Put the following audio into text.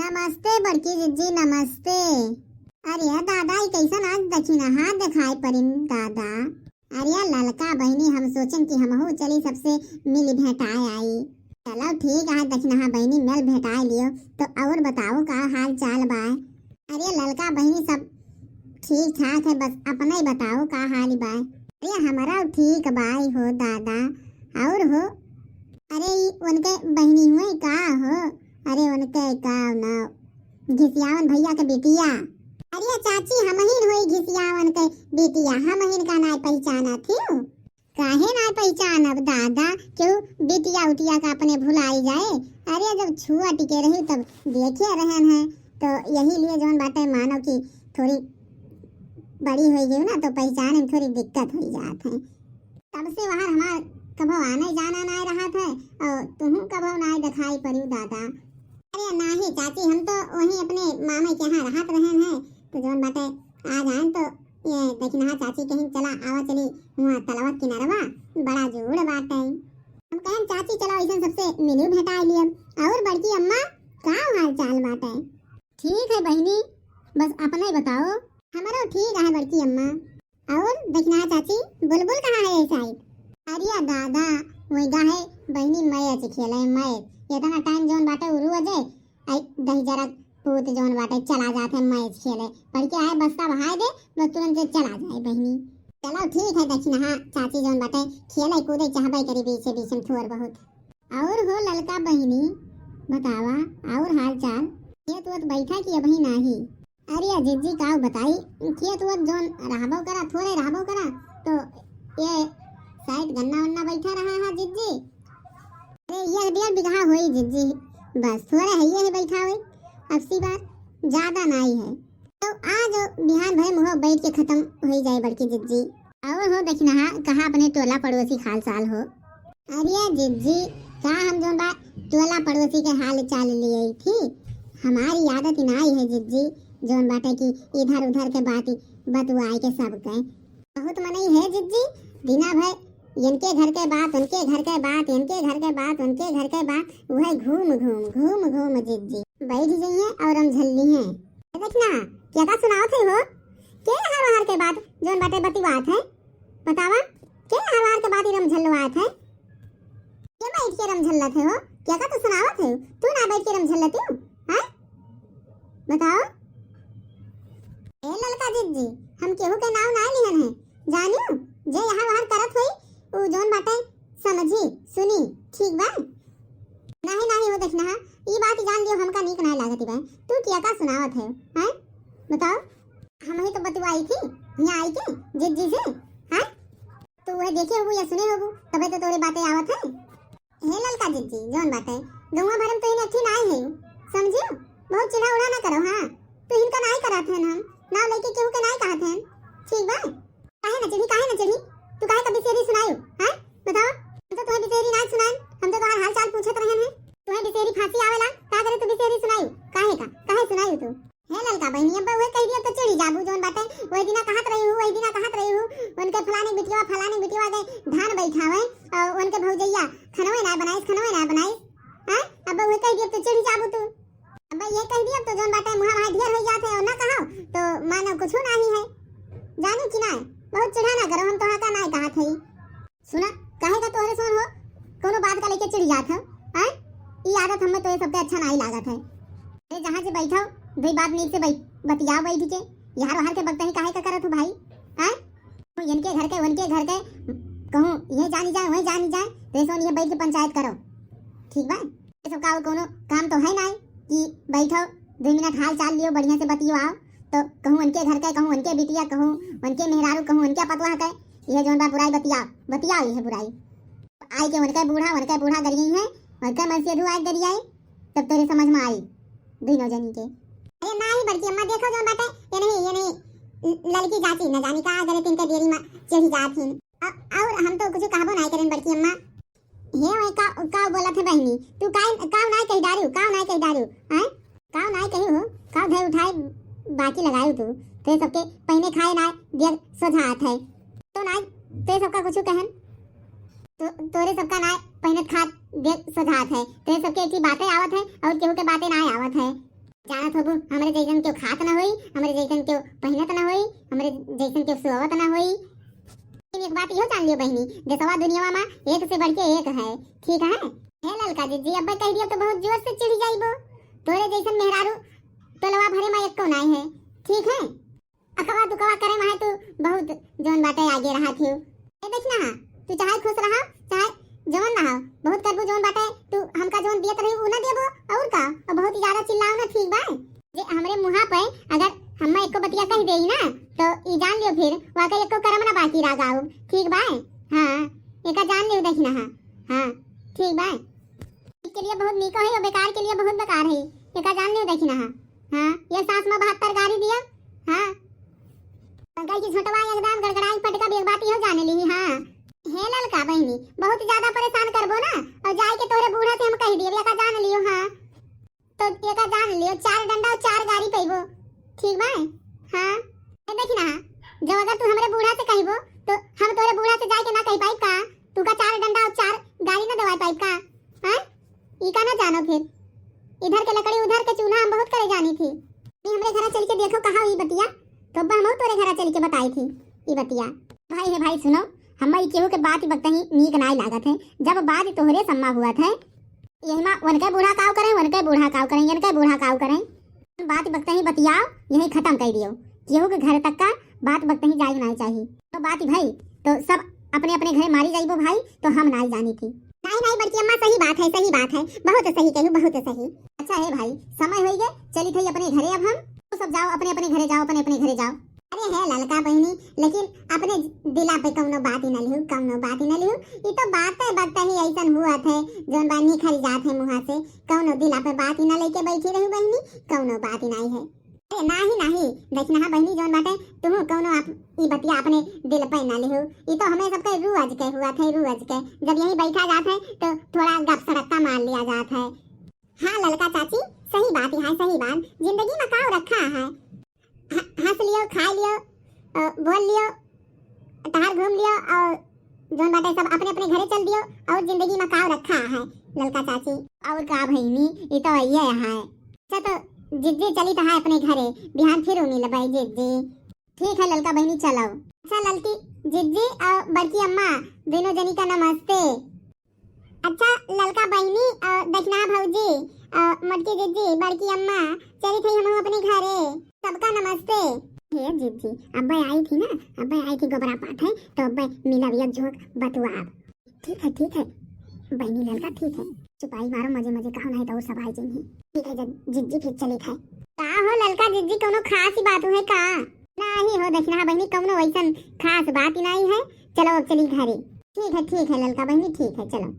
नमस्ते बड़की जिज्जी, नमस्ते। अरे दादा ई कैसन आज दक्षिणा हाथ दिखाई परिन दादा। अरे ललका बहनी हम सोचन कि हमहू चली सबसे मिल भेटाए आई। चलो ठीक है दक्षिणा बहनी मिल भेटाए लियो। तो और बताओ का हाल चाल बा। अरे ललका बहनी सब ठीक ठाक है, बस अपना ही बताओ का हाल बा। अरे हमारा ठीक बाई हो दादा। और हो अरे उनके बहनी हुए का हो। अरे उनके का ना घिसियावन भैया के बेटिया। अरे चाची हमहिन होई घिसियावन के बेटिया, हमहिन का ना पहचाना थी। काहे ना पहचानब दादा, क्यों बेटिया उटिया का अपने भुलाई जाए। अरे जब छुआ टिके रही तब देखे रहन है, तो यही लिए जोन बातें मानो कि थोड़ी बड़ी हो गई ना तो पहचाने में थोड़ी दिक्कत हो जात है। तब से वहाँ हमार कभो आने जाना ना रहा था और तुम कभो ना दिखाई पड़ी दादा। अरे नहीं चाची, हम तो वहीं अपने मामा के यहाँ रहत रहे हैं, तो जोन बाटे आ जाए तो ये देखना चाची कहीं चला आवा चली वहाँ तलाव किनारवा बड़ा जोड़ बाटे। हम कहें चाची चलो ऐसा सबसे मिलू भेटा लिए। और बड़की अम्मा का हाल चाल बाटे। ठीक है बहनी, बस अपना ही बताओ। हमारा ठीक है बड़की अम्मा। और देखना चाची बुलबुल कहाँ है साइड। अरे दादा वही गाहे बहनी मैच खेले मैच, इतना टाइम जोन बाटे उरू अजे आई दही जरा पूत जोन बाटे चला जाते मैच खेले, पढ़ के आए बस्ता बहाए दे बस तुरंत से चला जाए बहनी। चलो ठीक है दक्षिणा चाची जोन बाटे खेले कूदे चाहबे करी बीच बीच में थोड़ बहुत। और हो ललका बहनी बतावा और हाल चाल। ये तो बैठा कि अभी नहीं। अरे जिज्जी का बताई किए तो जोन रहबो करा थोड़े रहबो करा तो ये शायद गन्ना वन्ना बैठा रहा है जिज्जी। अरे ये 1.5 बीघा हुई जिज्जी, बस थोड़ा है ये बैठा हुई, अब सी बात ज्यादा नहीं है। तो आज बिहान भर मुँह बैठ के खत्म हो जाए बड़की जिज्जी। और हो देखना कहाँ अपने टोला पड़ोसी हाल चाल हो। अरे जिज्जी का हम जो बात टोला पड़ोसी के हाल चाल लिए थी, हमारी आदत नहीं है जिज्जी जोन बाटे की इधर उधर के बात बतवाए के सब के बहुत मनी है जिज्जी। दिना भर इनके घर के बात उनके घर के बात, इनके घर के बात उनके घर के बात, वह घूम घूम जिज्जी बैठ जाइए और हम झल्ली हैं। देखना क्या का सुनाओ थे हो के हर हर के बात जोन बाटे बतिवात है, बतावा के हर के बात रम झल्लवात है। के बैठ के रम झल्लत है हो, क्या का तो सुनावत है तू ना बैठ के रम झल्लती हो हैं, बताओ। ए ललका जिज्जी हम केहू के नाम ना लिहन है, जानियो जे यहाँ वहाँ करत हुई वो जोन बाटे समझी सुनी ठीक बा। नहीं हो देखना ये बात जान लियो हमका नीक नहीं लागत बा। तू क्या का सुनावत है हैं, बताओ। हम ही तो बतवाई थी यहाँ आई के जिज्जी से हैं, तो वह देखे हो या सुने हो तबे तो तोरे बातें आवत है। हे ललका जिज्जी जोन बाटे गौवा भरम तो इन अच्छी नहीं है, समझियो बहुत चिढ़ा उड़ा ना करो। हाँ तो इनका नहीं करत है हम ना लेके केहू के नहीं कहत है, ठीक बा। काहे न चढ़ी तू काहे कभी बिसेरी सुनायो हैं, बताओ। हम तो तुम्हें बिसेरी ना सुनाए, हम तो तुम्हारा हाल चाल पूछत रहे हैं। तुम्हें बिसेरी फांसी आवेला का करे तू बिसेरी सुनायो काहे सुनायो तू। हे ललका बहनी अब वे कह दिया तो चढ़ी जाबू जोन बाटे वही दिना कहत रही हूं उनके फलाने बिटिया के धान बैठावे और उनके भौजैया खनवे ना बनाई हैं। अब वे कह दिया तो चढ़ी जाबू तू। अब ये कह दिया तो जोन बाटे मुहा वहां ढेर हो जाते और ना कहो तो मानो कुछ नहीं है, जानी कि ना बहुत चिढ़ा ना करो। हम तो हाका नहीं कहा थे सुना काहे का तोहरे सोन हो कोनो बात का लेके चिढ़ जात हो हैं। ये आदत हमें तो ये सबसे अच्छा नहीं लागत है। अरे जहाँ से बैठो भाई बात नीक से बतियाओ बैठ के, यार हर के बगता ही काहे का करत हो भाई हैं। इनके घर के उनके घर के कहूँ ये जानी जाए वही जानी जाए तो सोन ये बैठ के पंचायत करो, ठीक बा। ये सब का कोनो काम तो है नहीं कि बैठो 2 मिनट हाल चाल लियो बढ़िया से बतियाओ, तो कहूँ उनके घर के कहूँ उनके बिटिया कहूँ उनके मेहरारू कहूँ उनके पतवा के ये जोन बा बुराई बतियाओ ये बुराई आई के उनके बूढ़ा गरिए है उनके मसीदू आए गरिए तब तेरे समझ में आई दोनों जनी के। अरे नहीं बड़की अम्मा देखो जोन बाटे ये नहीं लड़की जाती न जानी का गले तिनके देरी में चढ़ी जाती और हम तो कुछ कहबो नहीं करें बड़की अम्मा। हे वही का बोलत है बहनी तू का नहीं कह डारू हैं, का नहीं कही हो का धर उठाए बाकी लगायो तू सबके पहने खाए ना दिया सोझात है तो ना ते सबका कुछ कहन तो तोरे सबका ना पहने खा दे सोझात है ते सबके ऐसी बातें आवत है और केहू के बातें ना आवत है। जानत होबू हमरे जैसन क्यों खात ना होई, हमरे जैसन क्यों पहनत ना होई, हमरे जैसन क्यों सोवत ना होई। लेकिन एक बात इहो जान लियो बहनी, देशवा दुनिया में एक से बढ़ के एक है, ठीक है। हे ललका जीजी अब्बा कह दियो तो बहुत जोर से चिढ़ जाइबो। तोरे जैसन मेहरारू टोलवा भरे में एको नहीं है, ठीक है। अकवा दुकवा करे में तू बहुत जोन बाटे आगे रहा थी। ए देखना तू चाहे खुश रहा चाहे जवन रहा, बहुत करबू जोन बाटे तू हमका जोन दियत रही उ ना देबो और का। और बहुत ही ज्यादा चिल्लाओ ना, ठीक बा। जे हमरे मुंह पे अगर हम्मा एको बतिया कह देई ना तो ई जान लियो फिर वाकई एको करम ना बाकी रह गाऊ, ठीक बा। हां एका जान लियो देखना। हां ठीक बा। इसके लिए बहुत नीको है और बेकार के लिए बहुत बेकार है, एका जान लियो देखना। हां ये सास में 72 गाड़ी दिया। हां पंकज की छोटवा एकदम गड़गड़ाई पटका एक बात इहो जाने ली। हां हे ललका बहनी बहुत ज्यादा परेशान करबो ना और जाए के तोरे बूढ़ा से हम कह दिए एका जान लियो। हां तो एका जान लियो 4 डंडा और 4 गाड़ी पैबो, ठीक बा। हां ए देखना जब अगर तू हमरे बूढ़ा से कहबो तो हम तोरे बूढ़ा से जाके ना कह पाई का, तू का 4 डंडा और 4 गाड़ी ना दवा पाई का। हां ई का ना जानो फिर इधर के लकड़ी उधर के चूल्हा हम बहुत करे जानी थी। नी हमरे घर चल के देखो कहां ई बतिया, तो हम तोरे घर चल के बताई थी ई बतिया। भाई है भाई सुनो, हम्मा केहू के बात बकतही नीक नाई लागत है। जब बात तोहरे सम्मा हुआ थे यही मां उनके बूढ़ा काव करें, उनके बूढ़ा काव करें, इनके बूढ़ा काव करें। बात बकतही बतियाओ यही खत्म कर दियो। केहू के घर तक का बात बकतही जाई नहीं चाहिए। तो बात भाई तो सब अपने अपने घर मारी जाइबो भाई, तो हम नहीं जानी थी। नहीं नहीं बड़की अम्मा सही बात है, सही बात है, बहुत सही कहू, बहुत सही। अच्छा है भाई समय हो गए, चली थी अपने घरे। अब हम तो सब जाओ अपने अपने घरे जाओ, अपने अपने घरे जाओ। अरे है ललका बहनी लेकिन अपने दिला पे कौनो बात ही न लिहू, कौनो बात ही न लिहू। ये तो बात है बकता ही ऐसन हुआ थे जोन बात निकल जात है मुंह से, कौनो दिला पे बात ही न लेके बैठी रहू बहनी, कौनो बात ही नहीं है। अरे नहीं देखना बहनी जोन बाटे तुम कौनो आप ई बतिया अपने दिल पे न लिहू। ये तो हमें सबके रूअज के हुआ थे, रूअज के जब यहीं बैठा जात है तो थोड़ा गप सड़क्का मार लिया जात है। हाँ ललका चाची सही बात है, सही बात। जिंदगी में काव रखा है, हंस लियो, खा लियो, बोल लियो, टहर घूम लियो और जोन बाटे सब अपने अपने घरे चल दियो और जिंदगी में काव रखा है ललका चाची। और का भईनी ये तो ये है। अच्छा तो जिद्दी चली तो है अपने घरे, बिहान फिर मिल भाई जिद्दी। ठीक है ललका बहनी चलो। अच्छा ललकी जिद्दी और बड़की अम्मा दोनों जनी का नमस्ते। अच्छा ललका बहनी दक्षिणा भौजी मटकी जिद्दी बड़की अम्मा चली थी हम अपने घरे, सबका नमस्ते। हे जिद्दी अब्बा आई थी ना, अब्बा आई थी गोबरा पात है तो अब्बा मिला भी जोक बतुआ। ठीक है बहनी ललका ठीक है, चुपाई मारो मजे मजे कहो नहीं तो सब आई जाएंगे। ठीक है जिद्दी फिर चली थे। का हो ललका जिद्दी कोनो खास ही बात है का? नहीं हो दक्षिणा बहनी कोनो वैसन खास बात ही नहीं है। चलो अब चली घरे। ठीक है ललका बहनी ठीक है चलो।